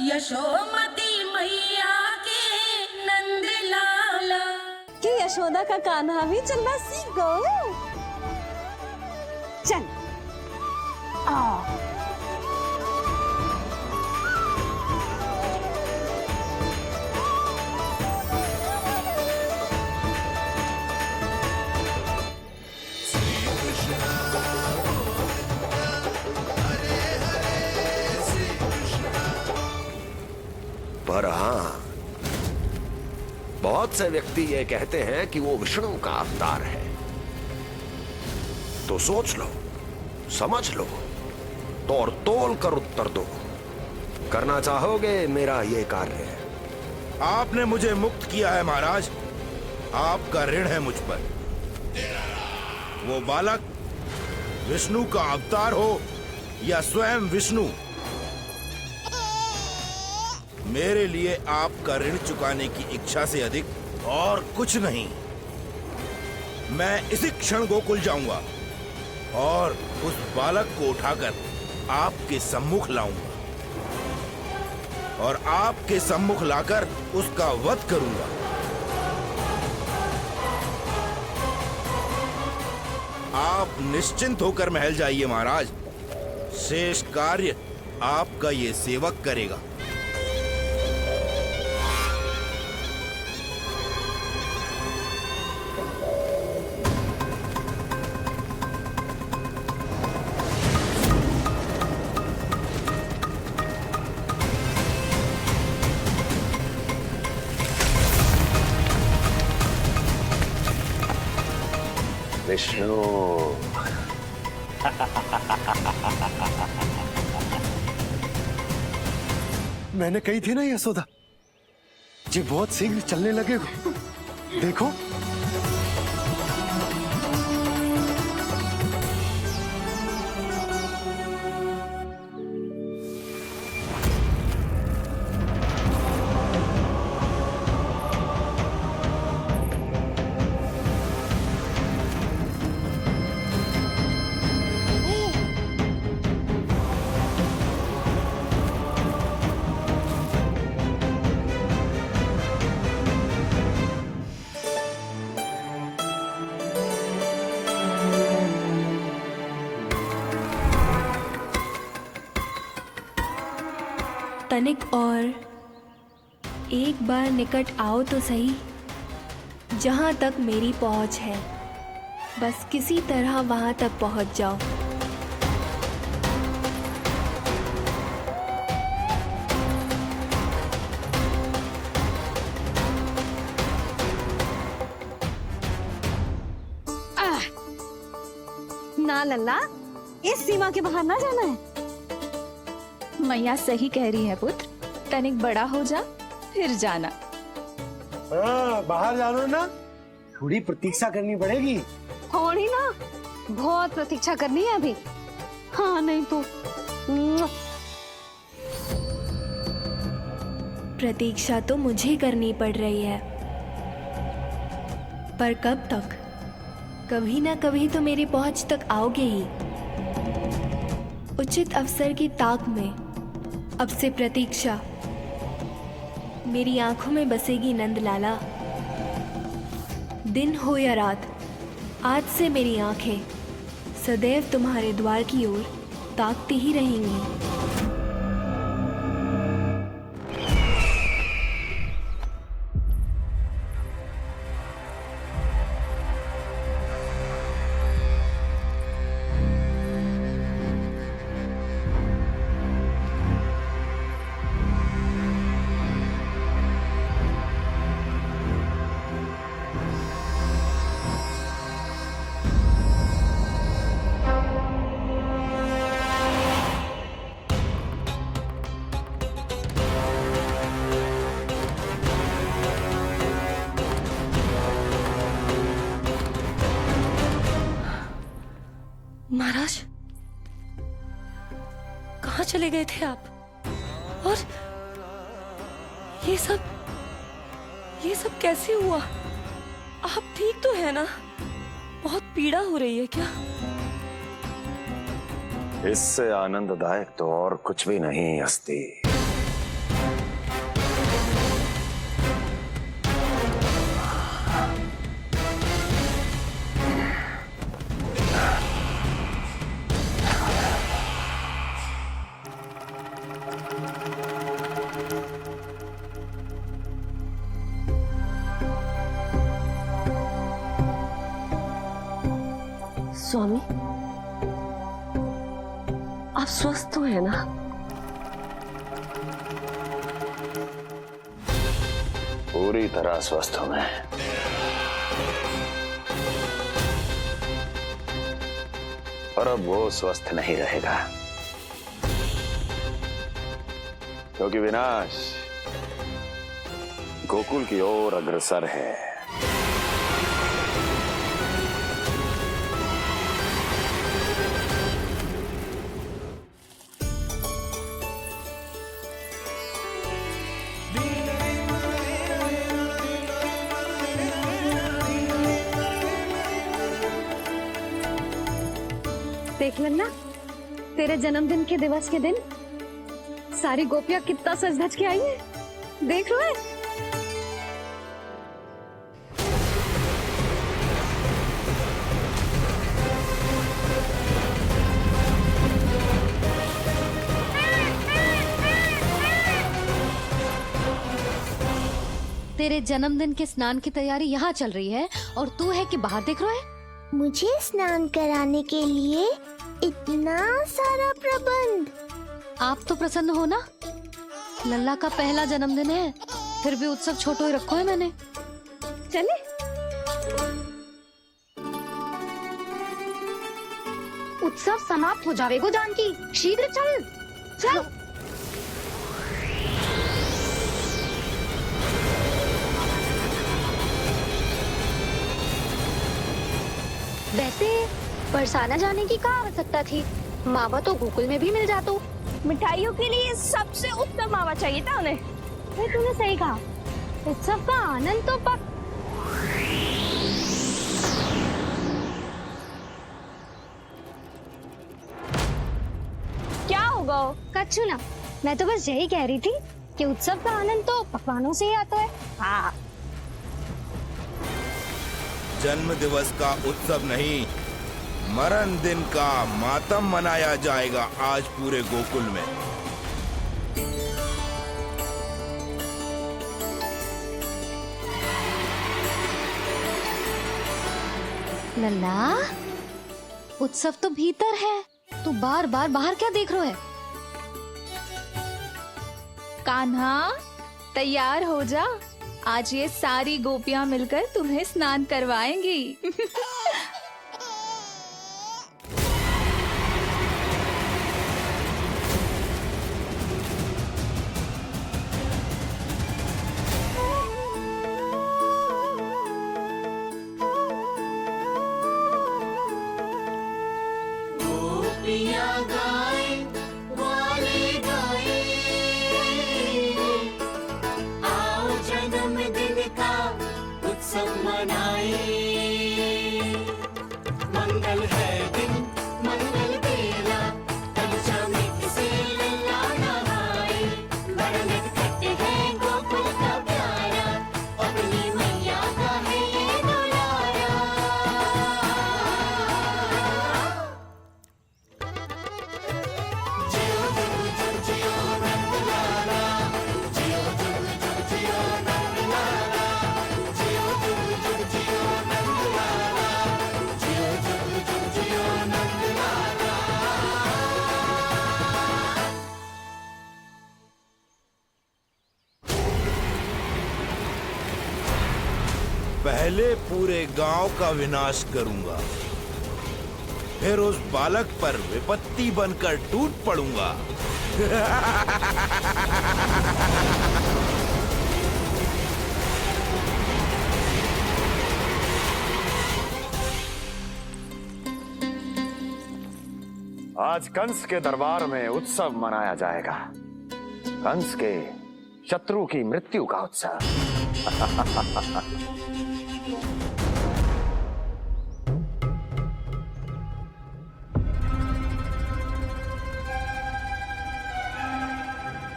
यशोमती मैया के नंद लाला। कि यशोदा का कान्हा भी चलना सीख गो। चल आओ। पर हाँ, बहुत से व्यक्ति ये कहते हैं कि वो विष्णु का अवतार है। तो सोच लो, समझ लो, तोड़ तोल कर उत्तर दो। करना चाहोगे मेरा ये कार्य? आपने मुझे मुक्त किया है महाराज, आपका ऋण है मुझ पर। वो बालक विष्णु का अवतार हो या स्वयं विष्णु, मेरे लिए आपका ऋण चुकाने की इच्छा से अधिक और कुछ नहीं। मैं इसी क्षण गोकुल जाऊंगा और उस बालक को उठाकर आपके सम्मुख लाऊंगा और आपके सम्मुख लाकर उसका वध करूंगा। आप निश्चिंत होकर महल जाइए महाराज, शेष कार्य आपका ये सेवक करेगा। विष्णु मैंने कही थी ना यशोदा, ये बहुत शीघ्र चलने लगेगा। देखो तनिक और एक बार निकट आओ तो सही, जहां तक मेरी पहुंच है। बस किसी तरह वहां तक पहुंच जाओ। ना लल्ला, इस सीमा के बाहर ना जाना है। मैया सही कह रही है पुत्र, तनिक बड़ा हो जा फिर जाना। हाँ, बाहर जानो ना, थोड़ी प्रतीक्षा करनी पड़ेगी। थोड़ी ना, बहुत प्रतीक्षा करनी है अभी। हाँ नहीं तो प्रतीक्षा तो मुझे करनी पड़ रही है, पर कब तक? कभी ना कभी तो मेरी पहुंच तक आओगे ही। उचित अवसर की ताक में अब से प्रतीक्षा। मेरी आंखों में बसेगी नंदलाला। दिन हो या रात, आज से मेरी आंखें सदैव तुम्हारे द्वार की ओर ताकती ही रहेंगी। महाराज, कहाँ चले गए थे आप? और ये सब कैसे हुआ? आप ठीक तो है ना? बहुत पीड़ा हो रही है क्या? इससे आनंददायक तो और कुछ भी नहीं हस्ती। स्वामी, आप स्वस्थ तो है ना? पूरी तरह स्वस्थ हूं मैं। और अब वो स्वस्थ नहीं रहेगा, क्योंकि विनाश गोकुल की ओर अग्रसर है। देख लेना, तेरे जन्मदिन के दिवस के दिन सारी गोपियां कितना सज धज के आई हैं। देख लो है। तेरे जन्मदिन के स्नान की तैयारी यहाँ चल रही है और तू है कि बाहर देख रहा है। मुझे स्नान कराने के लिए इतना सारा प्रबंध। आप तो प्रसन्न हो ना, लल्ला का पहला जन्मदिन है, फिर भी उत्सव छोटो ही रखो है मैंने। चले उत्सव समाप्त हो जाएगा जानकी, शीघ्र चल चल। वैसे बरसाना जाने की क्या आवश्यकता थी? मावा तो गोकुल में भी मिल जाता। मिठाइयों के लिए सबसे उत्तम मावा चाहिए था उन्हें। तूने सही कहा, उत्सव का आनंद तो पक। क्या होगा? कच्छू ना, मैं तो बस यही कह रही थी कि उत्सव का आनंद तो पकवानों से ही आता है। हाँ, जन्म दिवस का उत्सव नहीं, मरण दिन का मातम मनाया जाएगा आज पूरे गोकुल में। लल्ला, उत्सव तो भीतर है, तू बार बार बाहर क्या देख रहा है? कान्हा, तैयार हो जा, आज ये सारी गोपियां मिलकर तुम्हें स्नान करवाएंगी। पहले पूरे गांव का विनाश करूंगा, फिर उस बालक पर विपत्ति बनकर टूट पड़ूंगा। आज कंस के दरबार में उत्सव मनाया जाएगा, कंस के शत्रु की मृत्यु का उत्सव।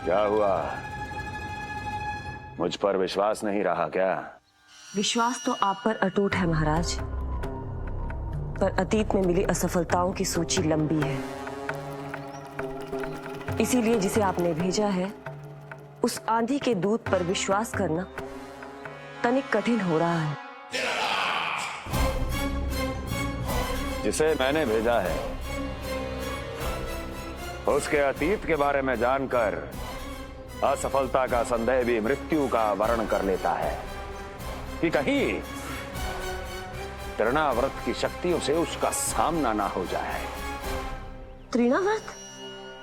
क्या हुआ, मुझ पर विश्वास नहीं रहा क्या? विश्वास तो आप पर अटूट है महाराज, पर अतीत में मिली असफलताओं की सूची लंबी है। इसीलिए जिसे आपने भेजा है उस आंधी के दूत पर विश्वास करना तनिक कठिन हो रहा है। जिसे मैंने भेजा है उसके अतीत के बारे में जानकर असफलता का संदेह भी मृत्यु का वर्ण कर लेता है कि कहीं तृणाव्रत की शक्तियों से उसका सामना ना हो जाए। तृणाव्रत?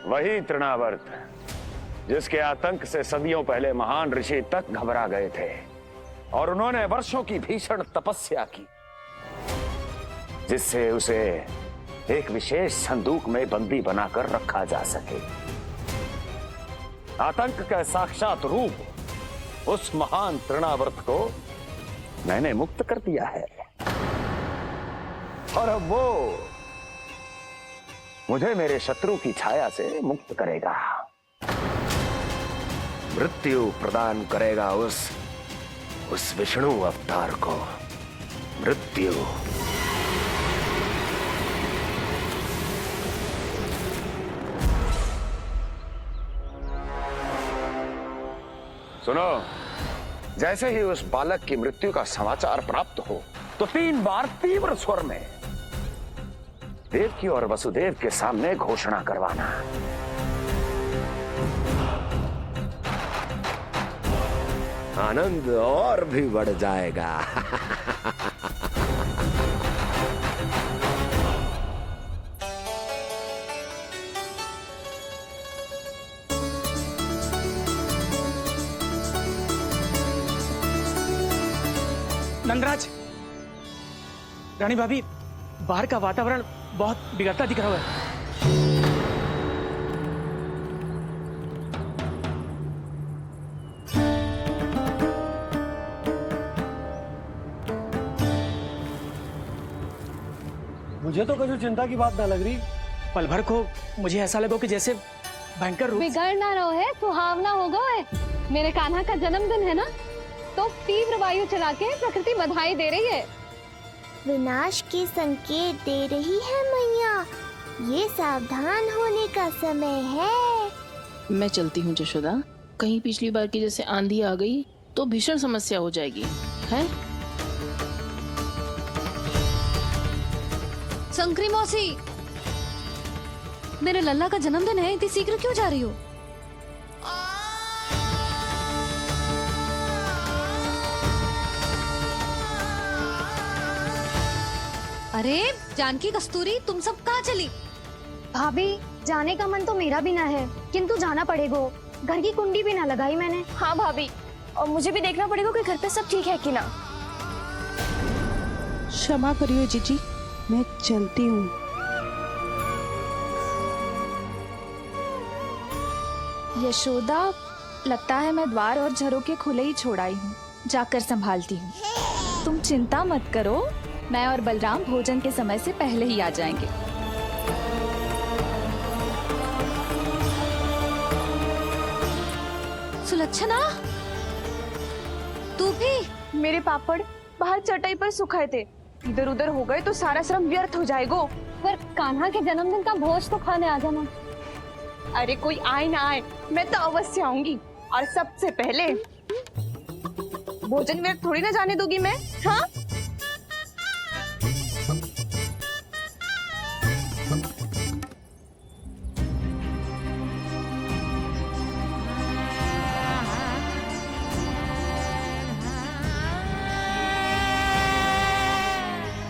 वही तृणाव्रत जिसके आतंक से सदियों पहले महान ऋषि तक घबरा गए थे और उन्होंने वर्षों की भीषण तपस्या की जिससे उसे एक विशेष संदूक में बंदी बनाकर रखा जा सके। आतंक का साक्षात रूप उस महान तृणाव्रत को मैंने मुक्त कर दिया है और अब वो मुझे मेरे शत्रु की छाया से मुक्त करेगा, मृत्यु प्रदान करेगा उस विष्णु अवतार को। मृत्यु सुनो, जैसे ही उस बालक की मृत्यु का समाचार प्राप्त हो तो 3 बार तीव्र स्वर में देवकी और वसुदेव के सामने घोषणा करवाना। आनंद और भी बढ़ जाएगा। नंदराज, रानी भाभी, बाहर का वातावरण बहुत बिगड़ता दिख रहा है। मुझे तो कुछ चिंता की बात ना लग रही। पल भर को मुझे ऐसा लगो कि जैसे भयंकर रूप। बिगड़ ना रहो है, सुहावना होगा है। मेरे कान्हा का जन्मदिन है ना, तो तीव्र वायु चला के प्रकृति बधाई दे रही है। विनाश के संकेत दे रही है मैया, ये सावधान होने का समय है। मैं चलती हूँ जशोदा, कहीं पिछली बार की जैसे आंधी आ गई तो भीषण समस्या हो जाएगी, है? शंकरी मौसी, मेरे लल्ला का जन्मदिन है, इतनी शीघ्र क्यों जा रही हो? अरे जानकी, कस्तूरी, तुम सब कहाँ चली? भाभी, जाने का मन तो मेरा भी ना है, किंतु जाना पड़ेगा। घर की कुंडी भी ना लगाई मैंने। हाँ भाभी, और मुझे भी देखना पड़ेगा कि घर पे सब ठीक है कि ना। क्षमा करियो जीजी, मैं चलती हूँ। यशोदा, लगता है मैं द्वार और झरोके खुले ही छोड़ आई हूँ, जाकर संभालती हूँ। तुम चिंता मत करो, मैं और बलराम भोजन के समय से पहले ही आ जाएंगे। सुलक्षणा, तू भी? मेरे पापड़ बाहर चटाई पर सुखाए थे, इधर उधर हो गए तो सारा श्रम व्यर्थ हो जाएगा। पर कान्हा के जन्मदिन का भोज तो खाने आ जाना। अरे कोई आए ना आए, मैं तो अवश्य आऊंगी, और सबसे पहले भोजन व्यर्थ थोड़ी ना जाने दूंगी मैं। हाँ,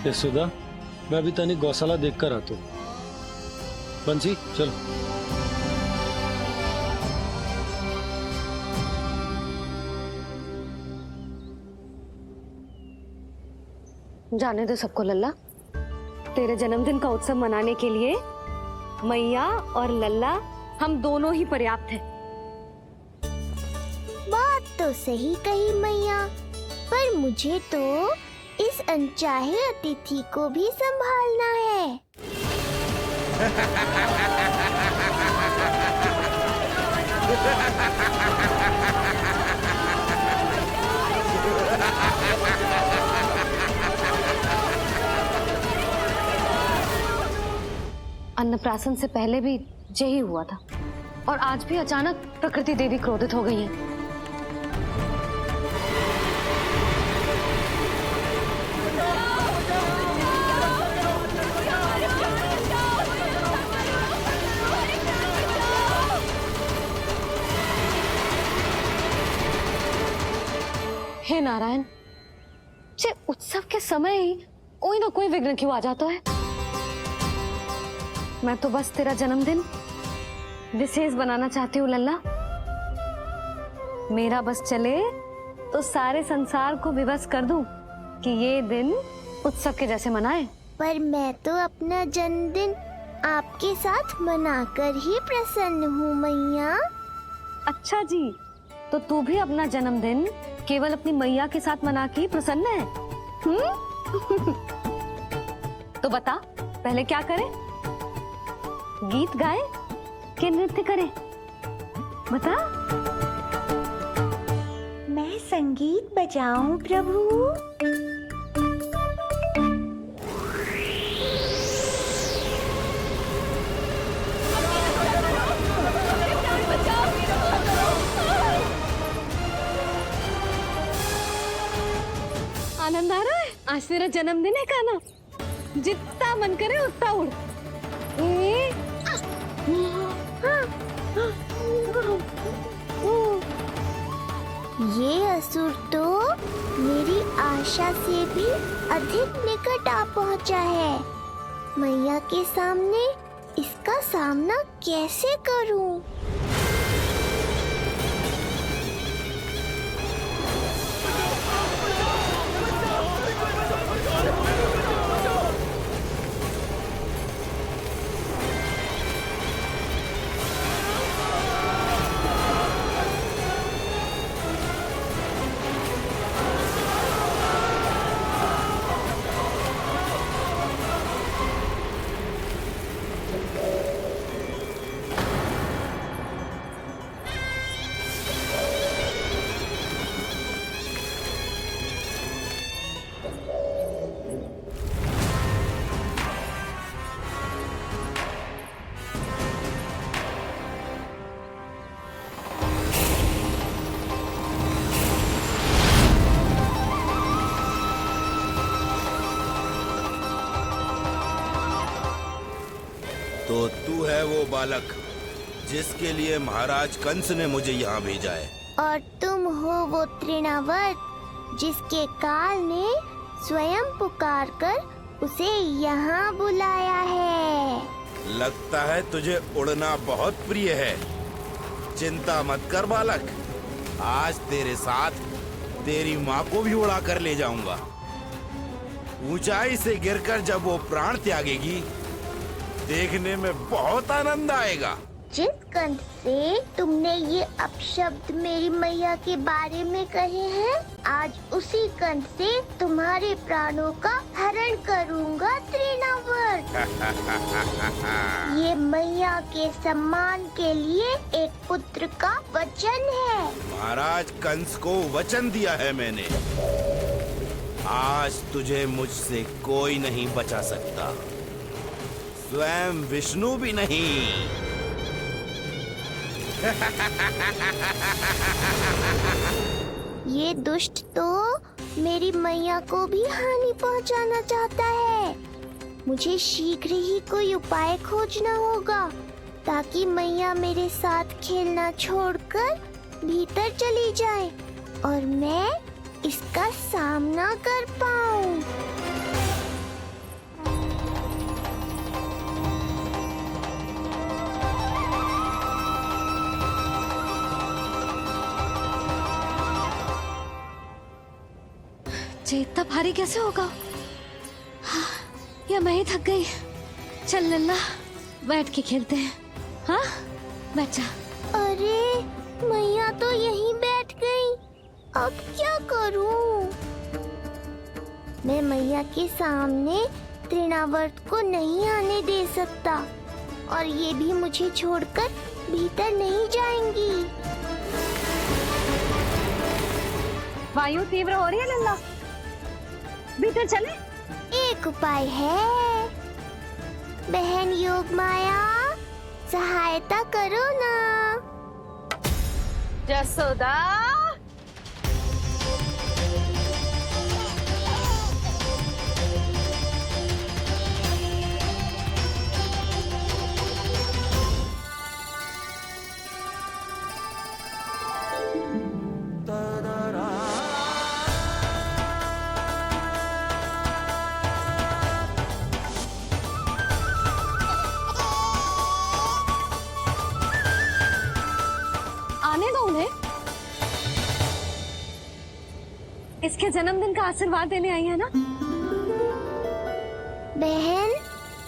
यशोदा, मैं अभी तनिक गौशाला देखकर आता हूँ। बंसी, चलो। जाने दो सबको लल्ला, तेरे जन्मदिन का उत्सव मनाने के लिए मैया और लल्ला हम दोनों ही पर्याप्त हैं। बात तो सही कही मैया, पर मुझे तो इस अनचाहे अतिथि को भी संभालना है। अन्नप्राशन से पहले भी यही हुआ था, और आज भी अचानक प्रकृति देवी क्रोधित हो गई है। हे नारायण, जे उत्सव के समय ही कोई ना कोई विघ्न क्यों आ जाता है। मैं तो बस तेरा जन्मदिन विशेष बनाना चाहती हूँ लल्ला। मेरा बस चले तो सारे संसार को विवश कर दूं कि ये दिन उत्सव के जैसे मनाए। पर मैं तो अपना जन्मदिन आपके साथ मनाकर ही प्रसन्न हूँ मैया। अच्छा जी, तो तू भी अपना जन्मदिन केवल अपनी मैया के साथ मना के ही प्रसन्न है? तो बता, पहले क्या करें? गीत गाए कि नृत्य करें? बता। मैं संगीत बजाऊं प्रभु? आनंद आ रहा है? आज तेरा जन्मदिन है कान्हा, जितना मन करे उतना उड़। ये असुर तो मेरी आशा से भी अधिक निकट आ पहुंचा है। मैया के सामने इसका सामना कैसे करूं? तो तू है वो बालक जिसके लिए महाराज कंस ने मुझे यहाँ भेजा है। और तुम हो वो तृणावर्त जिसके काल ने स्वयं पुकार कर उसे यहाँ बुलाया है। लगता है तुझे उड़ना बहुत प्रिय है। चिंता मत कर बालक, आज तेरे साथ तेरी माँ को भी उड़ा कर ले जाऊंगा। ऊंचाई से गिरकर जब वो प्राण त्यागेगी, देखने में बहुत आनंद आएगा। जिस कंठ से तुमने ये अपशब्द मेरी मैया के बारे में कहे हैं, आज उसी कंठ से तुम्हारे प्राणों का हरण करूंगा तृणावर्त। ये मैया के सम्मान के लिए एक पुत्र का वचन है। महाराज कंस को वचन दिया है मैंने। आज तुझे मुझसे कोई नहीं बचा सकता, स्वयं विष्णु भी नहीं। ये दुष्ट तो मेरी मैया को भी हानि पहुंचाना चाहता है। मुझे शीघ्र ही कोई उपाय खोजना होगा ताकि मैया मेरे साथ खेलना छोड़कर भीतर चली जाए और मैं इसका सामना कर पाऊं। ये इतना भारी कैसे होगा? हाँ, या मैं ही थक गई। चल लल्ला, बैठ के खेलते हैं। हाँ, बैठ जा। अरे मैया तो यहीं बैठ गई, अब क्या करूं? मैं मैया के सामने तृणावर्त को नहीं आने दे सकता और ये भी मुझे छोड़कर भीतर नहीं जाएंगी। वायु तीव्र हो रही है लल्ला, भीतर चले। एक उपाय है, बहन योग माया, सहायता करो ना। जसोदा, इसके जन्मदिन का आशीर्वाद देने आई है ना? बहन,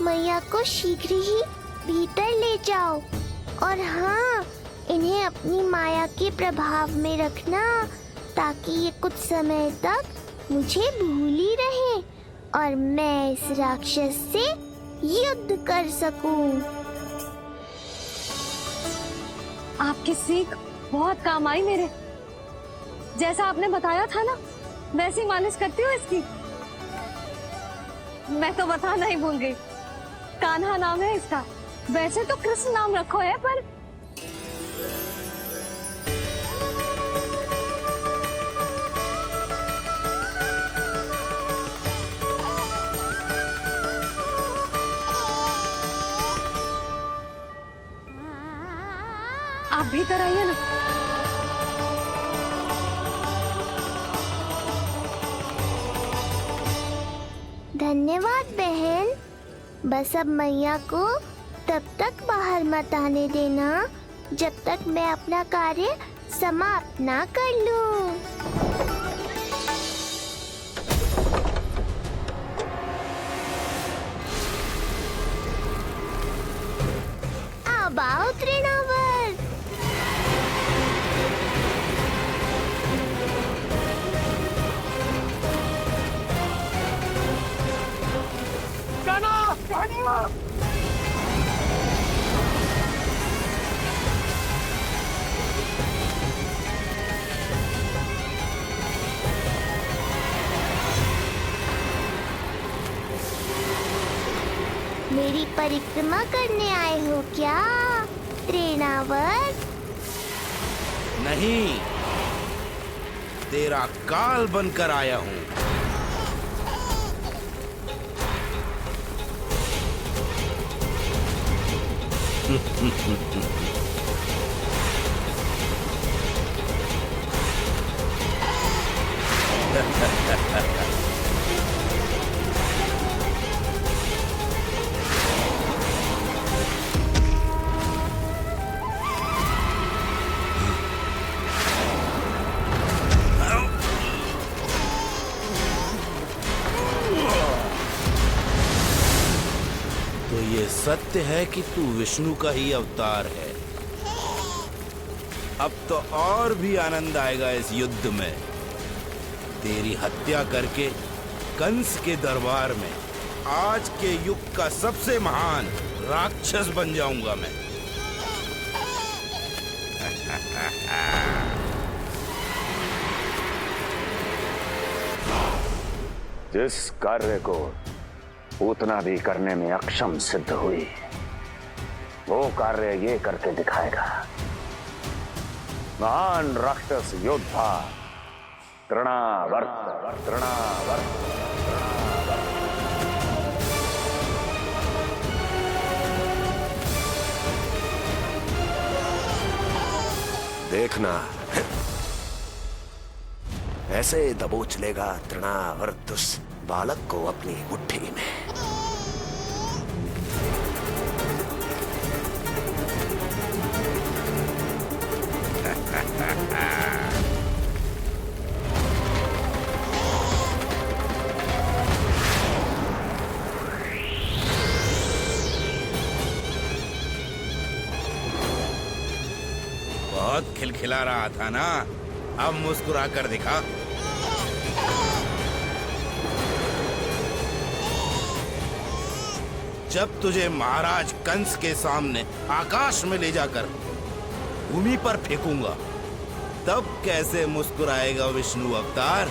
मैया को शीघ्र ही भीतर ले जाओ और हाँ, इन्हें अपनी माया के प्रभाव में रखना ताकि ये कुछ समय तक मुझे भूली रहे और मैं इस राक्षस से युद्ध कर सकूं। आपकी सीख बहुत काम आई मेरे। जैसा आपने बताया था ना, वैसी मालिश करती हूँ इसकी। मैं तो बताना ही भूल गई, कान्हा नाम है इसका। वैसे तो कृष्ण नाम रखो है, पर आप भीतर आइए ना। धन्यवाद बहन। बस अब मैया को तब तक बाहर मत आने देना जब तक मैं अपना कार्य समाप्त ना कर लूं। अब आओ तृणावर। मेरी परिक्रमा करने आए हो क्या तृणावर? नहीं, तेरा काल बनकर आया हूँ। तो ये सत्य है कि तू विष्णु का ही अवतार है। अब तो और भी आनंद आएगा इस युद्ध में। तेरी हत्या करके कंस के दरबार में आज के युग का सबसे महान राक्षस बन जाऊंगा मैं। जिस कार्य को उतना भी करने में अक्षम सिद्ध हुई, वो कार्य ये करके दिखाएगा। महान राक्षस योद्धा तृणावर्त। देखना, ऐसे दबोच लेगा तृणावर्त उस बालक को अपनी मुट्ठी में। बहुत खिलखिला रहा था ना, अब मुस्कुरा कर दिखा। जब तुझे महाराज कंस के सामने आकाश में ले जाकर भूमि पर फेंकूंगा, तब कैसे मुस्कुराएगा विष्णु अवतार?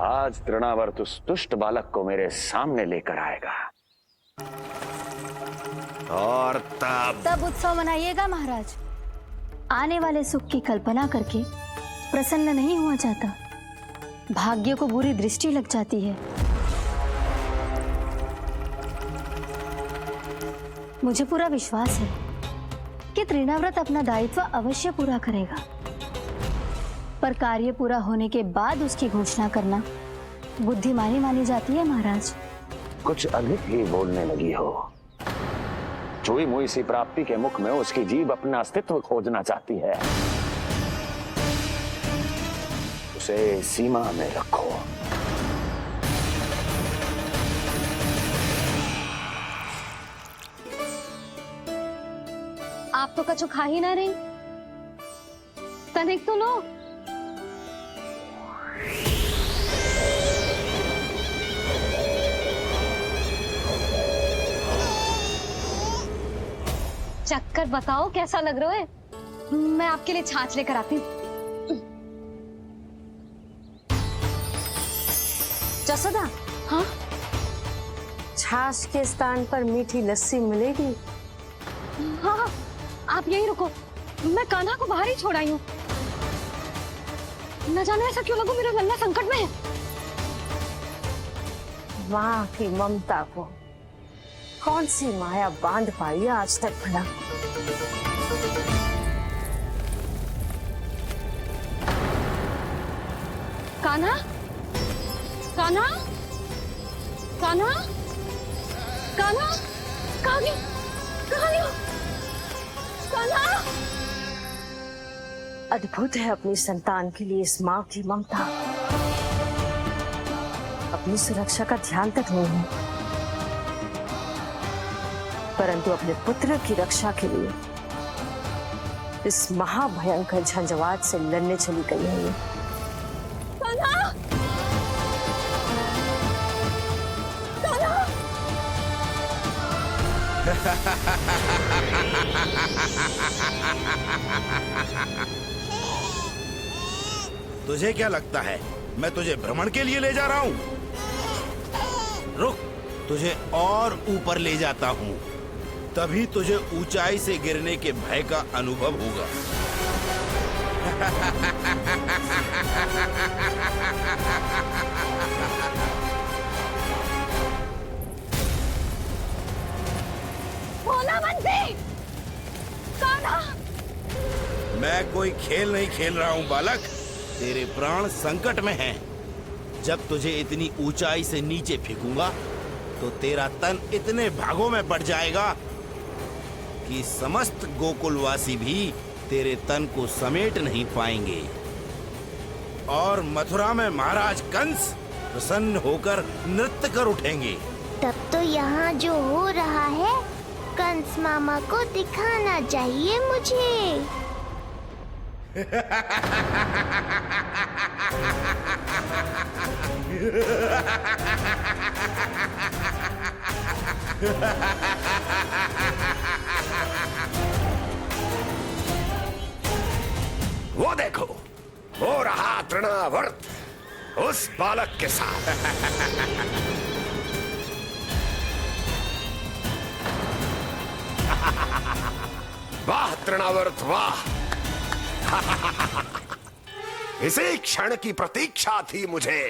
आज तृणावर्त उस दुष्ट बालक को मेरे सामने लेकर आएगा। और तब उत्सव मनाइएगा महाराज। आने वाले सुख की कल्पना करके प्रसन्न नहीं हुआ जाता, भाग्य को बुरी दृष्टि लग जाती है। मुझे पूरा विश्वास है कि तृणाव्रत अपना दायित्व अवश्य पूरा करेगा, पर कार्य पूरा होने के बाद उसकी घोषणा करना बुद्धिमानी मानी जाती है महाराज। कुछ अधिक ही बोलने लगी हो। चुई मुई सी प्राप्ति के मुख में उसकी जीभ अपना अस्तित्व खोजना चाहती है। उसे सीमा में रखो। आप तो कछु खा ही ना रही, तनिक तो लो। चक्कर बताओ कैसा लग रहा है? मैं आपके लिए छाछ लेकर आती हूँ। जसोदा, हाँ, छाछ के स्थान पर मीठी लस्सी मिलेगी। हाँ, आप यही रुको, मैं कान्हा को बाहर ही छोड़ आई हूँ। न जाने ऐसा क्यों लगो मेरा लल्ला संकट में है। माँ की ममता को कौन सी माया बांध पाई है आज तक भला। कान्हा, कान्हा, कान्हा, कान्हा, कहाँ गया? कहाँ गया? कान्हा! अद्भुत है अपनी संतान के लिए इस माँ की ममता। अपनी सुरक्षा का ध्यान तक नहीं है, परंतु अपने पुत्र की रक्षा के लिए इस महाभयंकर झंझावात से लड़ने चली गई है ये। कान्हा! कान्हा! तुझे क्या लगता है मैं तुझे भ्रमण के लिए ले जा रहा हूँ? रुक, तुझे और ऊपर ले जाता हूँ, तभी तुझे ऊंचाई से गिरने के भय का अनुभव होगा। भोला बंसी! कान्हा! मैं कोई खेल नहीं खेल रहा हूँ बालक, तेरे प्राण संकट में हैं। जब तुझे इतनी ऊंचाई से नीचे फेंकूंगा तो तेरा तन इतने भागों में बढ़ जाएगा कि समस्त गोकुलवासी भी तेरे तन को समेट नहीं पाएंगे। और मथुरा में महाराज कंस प्रसन्न होकर नृत्य कर उठेंगे। तब तो यहाँ जो हो रहा है कंस मामा को दिखाना चाहिए मुझे। वो देखो, हो रहा तृणावर्त उस बालक के साथ। वाह तृणावर्त वाह! इसी क्षण की प्रतीक्षा थी मुझे।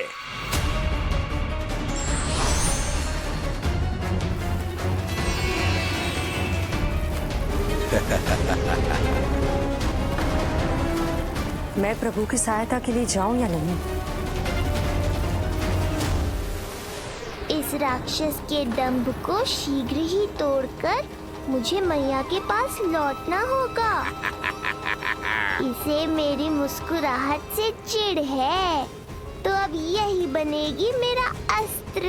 मैं प्रभु की सहायता के लिए जाऊं या नहीं? इस राक्षस के दंभ को शीघ्र ही तोड़कर मुझे मैया के पास लौटना होगा। इसे मेरी मुस्कुराहट से चिढ़ है, तो अब यही बनेगी मेरा अस्त्र।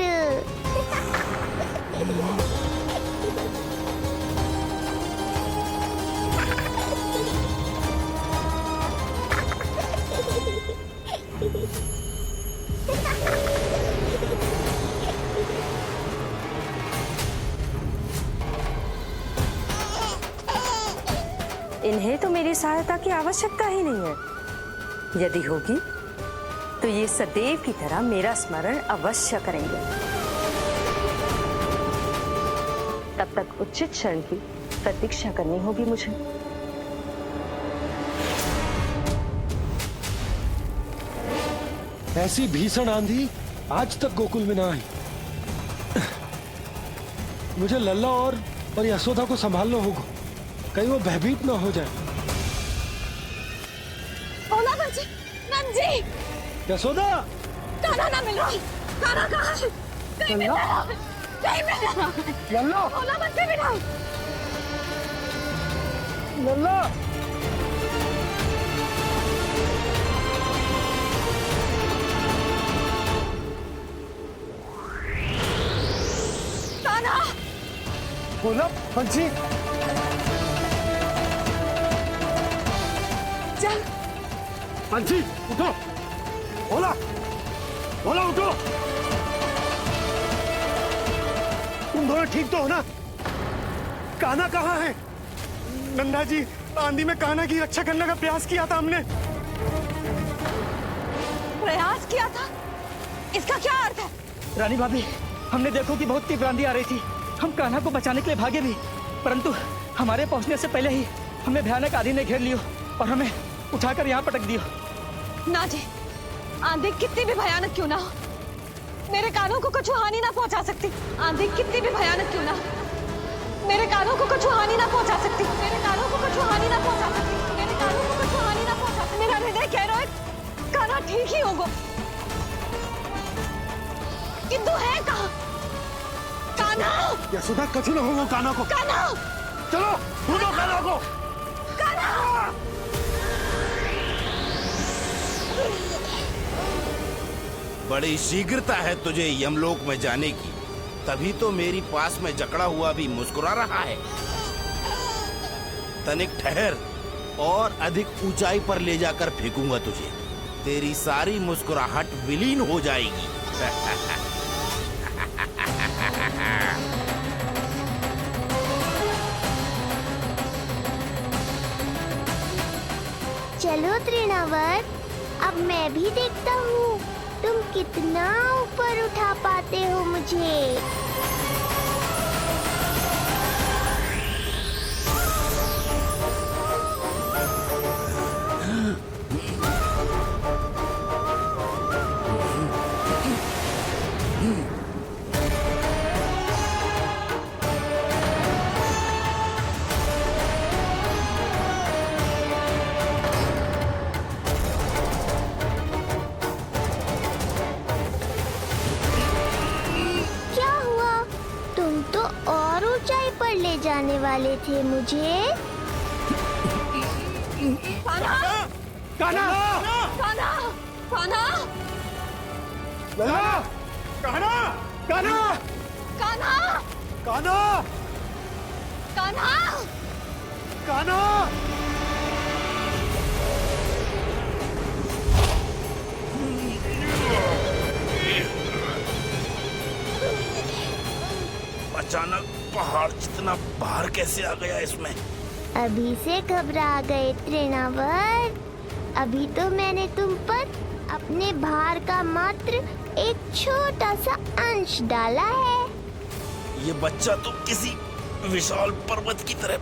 इन्हें तो मेरी सहायता की आवश्यकता ही नहीं है। यदि होगी तो ये सदैव की तरह मेरा स्मरण अवश्य करेंगे। तब तक उचित क्षण की प्रतीक्षा करनी होगी मुझे। ऐसी भीषण आंधी आज तक गोकुल में ना आई। मुझे लल्ला और यशोदा को संभालना होगा, कहीं वो भयभीत ना हो जाए। भोला बंसी! नंजी! यशोदा! कान्हा ना मिल रहा। कान्हा कहाँ है? कहीं मिल रहा है। कहीं मिल रहा है। लल्ला! भोला बंसी मिला। लल्ला! बोला बंसी। चल बंसी उठो, बोला बोला उठो। तुम दोनों ठीक तो हो ना? कान्हा कहाँ है? नंदा जी, आंधी में कान्हा की रक्षा करने का प्रयास किया था हमने। प्रयास किया था? इसका क्या अर्थ है? रानी भाभी, हमने देखो कि बहुत तीव्र आंधी आ रही थी। हम कान्हा को बचाने के लिए भागे भी, परंतु हमारे पहुंचने से पहले ही हमें भयानक आंधी ने घेर लियो और हमें उठाकर यहाँ पटक दियो। ना जी, आंधी कितनी भी भयानक क्यों ना हो, मेरे कानों को कुछ हानि ना पहुंचा सकती। आंधी कितनी भी भयानक क्यों ना हो, मेरे कानों को कुछ हानि ना पहुंचा सकती। मेरे कानों को कुछ हानि ना पहुंचा सकती। मेरे कानों को कुछ हानि ना पहुंचा सकती। मेरा हृदय कह रहा है कान्हा ठीक ही होगा, किंतु है कहाँ कान्हा? यशोदा, कछु न होगा कान्हा को। कान्हा, चलो ढूंढो कान्हा को। कान्हा! बड़ी शीघ्रता है तुझे यमलोक में जाने की, तभी तो मेरी पास में जकड़ा हुआ भी मुस्कुरा रहा है। तनिक ठहर, और अधिक ऊंचाई पर ले जाकर फेंकूंगा तुझे। तेरी सारी मुस्कुराहट विलीन हो जाएगी। चलो तृणावर्त, अब मैं भी देखता हूँ तुम कितना ऊपर उठा पाते हो मुझे। ले जाने वाले थे मुझे। कान्हा! कान्हा! कान्हा! कान्हा! लला! कान्हा! कान्हा! कान्हा! कान्हा! कान्हा! कान्हा! अचानक पहाड़ जितना भार कैसे आ गया इसमें? अभी से घबरा गए तृणावर्त। अभी तो मैंने तुम पर अपने भार का मात्र एक छोटा सा अंश डाला है। ये बच्चा तो किसी विशाल पर्वत की तरह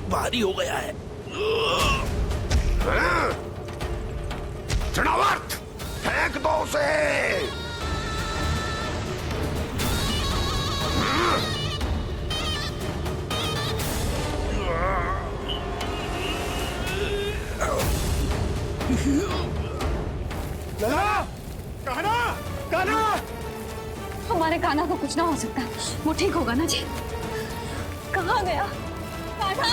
भारी हो गया है। तृणावर्त, फेंक दो उसे। लला! कान्हा! कान्हा! हमारे कान्हा को कुछ ना हो सकता, वो ठीक होगा ना जी? कहाँ गया कान्हा?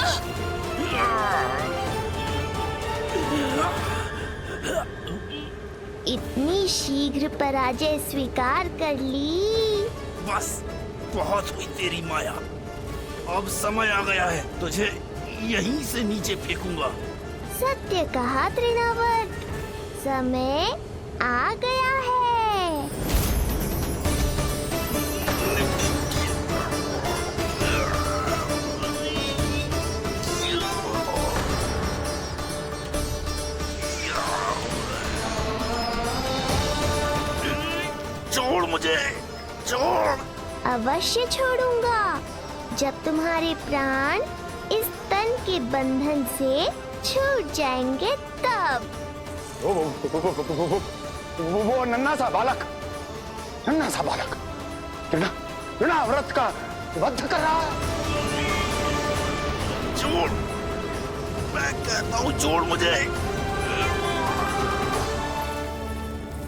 इतनी शीघ्र पराजय स्वीकार कर ली। बस बहुत हुई तेरी माया। अब समय आ गया है, तुझे यहीं से नीचे फेंकूंगा। सत्य कहा तृणावर्त, समय आ गया है। छोड़ मुझे, छोड़। अवश्य छोड़ूंगा, जब तुम्हारे प्राण इस तन के बंधन से छूट जाएंगे तब। वो नन्हा सा बालक तृणाव्रत का वध कर रहा है। छोड़, मैं कहता हूँ छोड़ मुझे।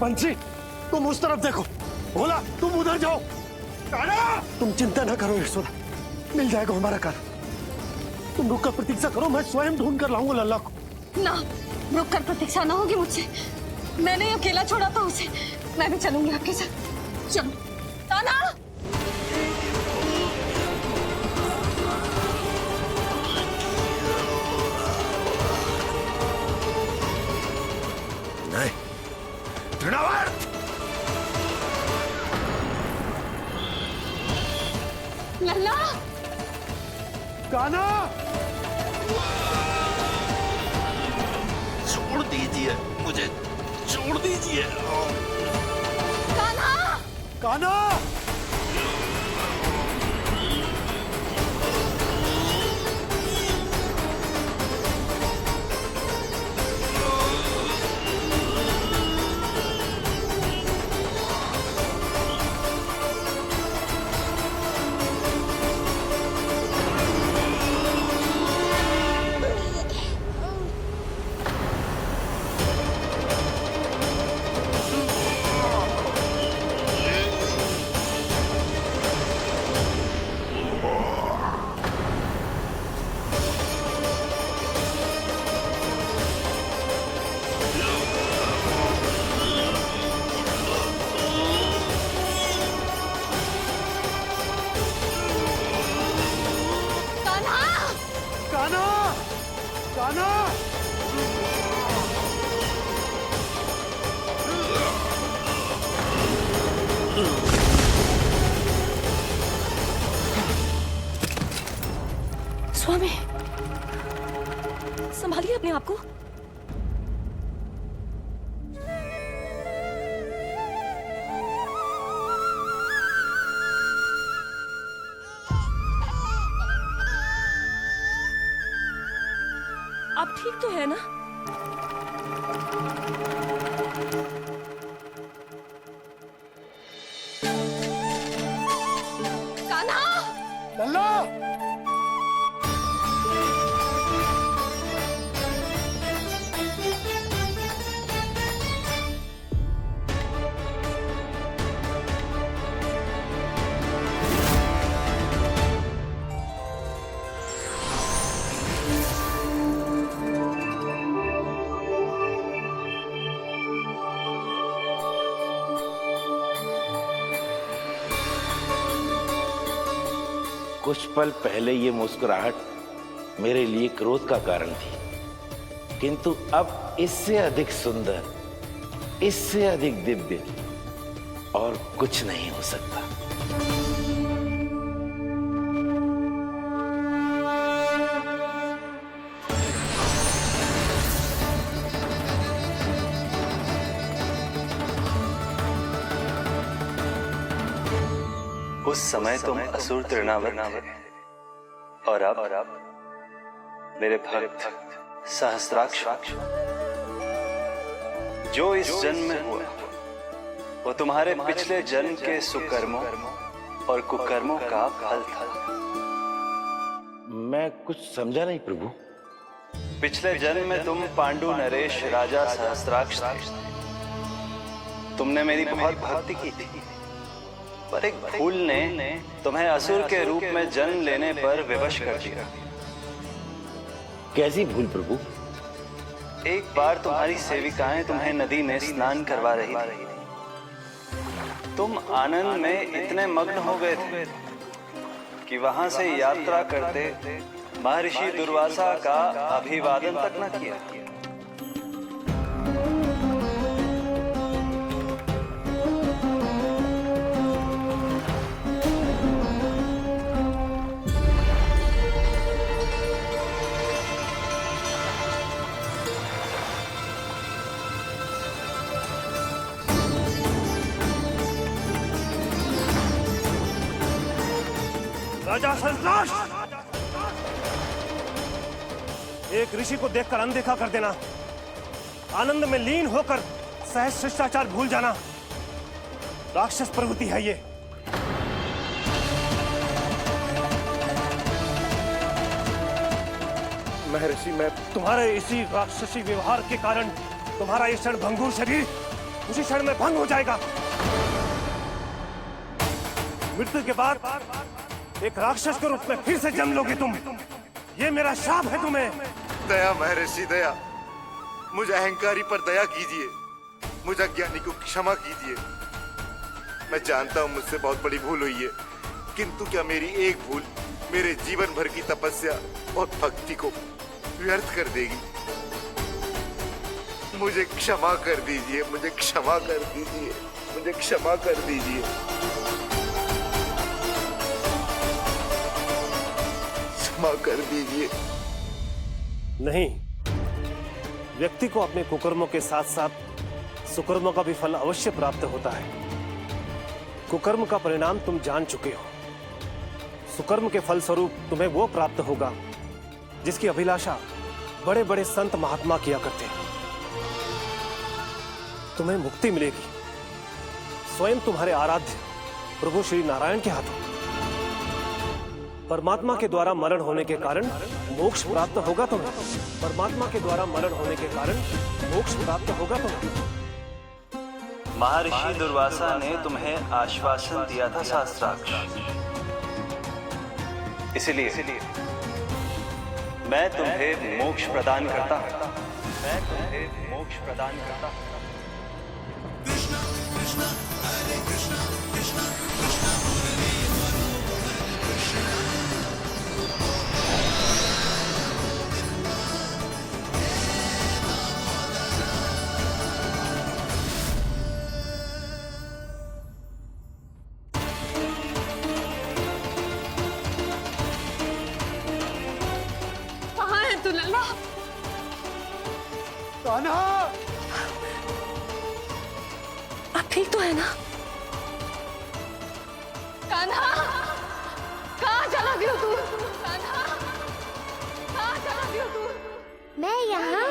बंसी, तुम उस तरफ देखो। बोला, तुम उधर जाओ। कान्हा! तुम चिंता न करो यशोदा, मिल जाएगा हमारा कान्हा। तुम रुक कर प्रतीक्षा करो, मैं स्वयं ढूंढ कर लाऊंगा लल्ला को। ना, रुक कर प्रतीक्षा ना होगी मुझसे। मैंने अकेला छोड़ा था उसे, मैं भी चलूंगी आपके साथ। चलो कान्हा! कान्हा! कान्हा! स्वामी, संभालिए अपने आप को। आप ठीक तो है ना? कान्हा! लल्ला! कुछ पल पहले ये मुस्कुराहट मेरे लिए क्रोध का कारण थी, किंतु अब इससे अधिक सुंदर, इससे अधिक दिव्य और कुछ नहीं हो सकता। उस समय तुम असुर तृणावर्त थे और अब मेरे भक्त सहस्त्राक्ष। जो इस जन्म में हुआ वो तुम्हारे पिछले जन्म के सुकर्मों और कुकर्मों का फल था। मैं कुछ समझा नहीं प्रभु। पिछले जन्म में तुम पांडु नरेश राजा सहस्त्राक्ष थे। तुमने मेरी बहुत भक्ति की थी, पर एक भूल ने तुम्हें असुर के रूप में जन्म लेने पर विवश कर दिया। कैसी भूल प्रभु? एक बार तुम्हारी सेविकाएं तुम्हें नदी में स्नान करवा रही थी। तुम आनंद में इतने मग्न हो गए थे कि वहां से यात्रा करते महर्षि दुर्वासा का अभिवादन तक न किया। राजा सहस्त्राक्ष! एक ऋषि को देखकर अनदेखा कर देना, आनंद में लीन होकर सहज शिष्टाचार भूल जाना, राक्षस प्रवृत्ति है ये। महर्षि, मैं तुम्हारे इसी राक्षसी व्यवहार के कारण तुम्हारा ये क्षण भंगुर शरीर उसी क्षण में भंग हो जाएगा। मृत्यु के बाद एक राक्षस के रूप में फिर से जन्म लोगे तुम। ये मेरा शाप है तुम्हें। दया महर्षि दया, मुझे अहंकारी पर दया कीजिए, मुझे अज्ञानी को क्षमा कीजिए। मैं जानता हूँ मुझसे बहुत बड़ी भूल हुई है, किंतु क्या मेरी एक भूल मेरे जीवन भर की तपस्या और भक्ति को व्यर्थ कर देगी? मुझे क्षमा कर दीजिए, मुझे क्षमा कर दीजिए, मुझे क्षमा कर दीजिए। क्षमा कर दीजिए। नहीं, व्यक्ति को अपने कुकर्मों के साथ साथ सुकर्म का भी फल अवश्य प्राप्त होता है। कुकर्म का परिणाम तुम जान चुके हो। सुकर्म के फल स्वरूप तुम्हें वो प्राप्त होगा जिसकी अभिलाषा बड़े बड़े संत महात्मा किया करते हैं। तुम्हें मुक्ति मिलेगी स्वयं तुम्हारे आराध्य प्रभु श्री नारायण के हाथों। परमात्मा के द्वारा मरण होने के कारण मोक्ष प्राप्त होगा तुम्हें। परमात्मा के द्वारा मरण होने के कारण मोक्ष प्राप्त होगा तुम्हें। महर्षि दुर्वासा ने तुम्हें आश्वासन दिया था शास्त्राक्ष, इसलिए मैं तुम्हें मोक्ष प्रदान करता हूं। मैं तुम्हें मोक्ष प्रदान करता हूं। कहाँ है तू लल्ला? कान्हा! आप ठीक तो है ना? कान्हा, कहाँ चला गया तू? कान्हा, कहाँ चला गया तू? मैं यहाँ